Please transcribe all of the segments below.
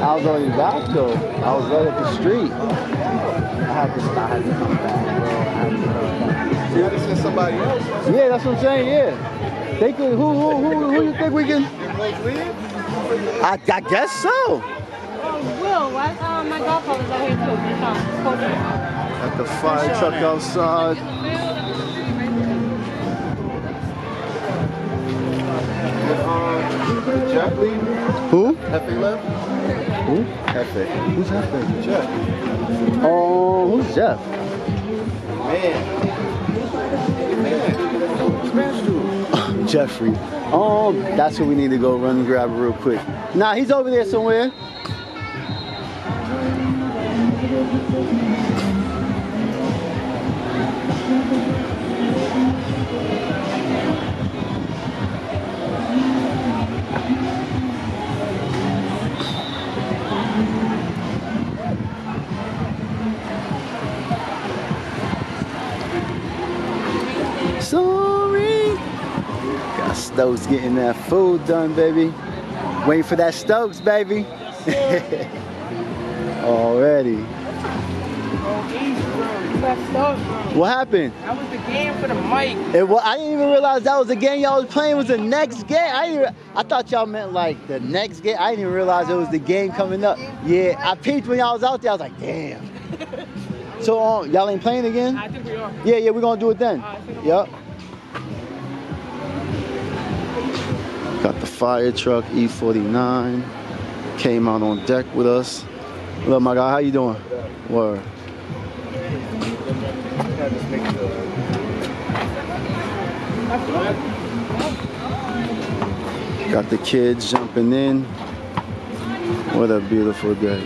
I was already back though. I was right up the street. I had to come back, bro. See, this is somebody else. Yeah, that's what I'm saying. Yeah. They could. Who you think we can? I guess so. Will, why my godfather's out here too? At the fire truck outside. Jeff leave? Who? Hefe left? Who? Hefe. Who's Hefe? Jeff. Oh, who's Jeff? Man. Jeffrey. Oh, that's who we need to go run and grab real quick. Nah, he's over there somewhere. Sorry. Got Stokes getting that food done, baby. Waiting for that Stokes, baby. Already. What happened? That was the game for the mic. I didn't even realize that was the game y'all was playing was the next game. I thought y'all meant like the next game. I didn't even realize it was the game coming up. Yeah, I peeped when y'all was out there. I was like, damn. So y'all ain't playing again? I think we are. Yeah, we're gonna do it then. Yep. Got the fire truck E49. Came out on deck with us. What up, my guy? How you doing? Word. Got the kids jumping in. What a beautiful day.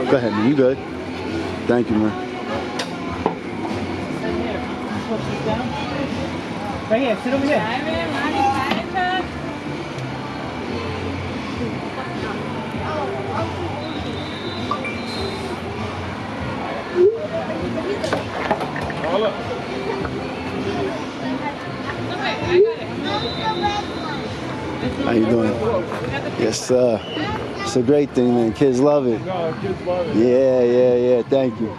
Go ahead, man. You good? Thank you, man. Right here, sit over here. How you doing? Yes, sir. It's a great thing, man. Kids love it. No, kids love it. Yeah. Thank you.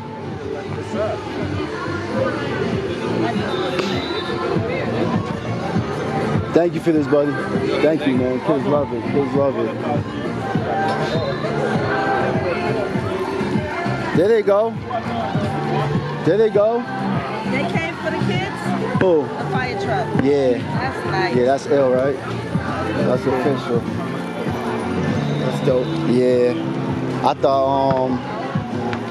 Thank you for this, buddy. Thank you, man. Kids love it. Kids love it. There they go. There they go. They came for the kids? Who? The fire truck. Yeah. That's nice. Yeah, that's ill, right? That's official. That's dope. Yeah. I thought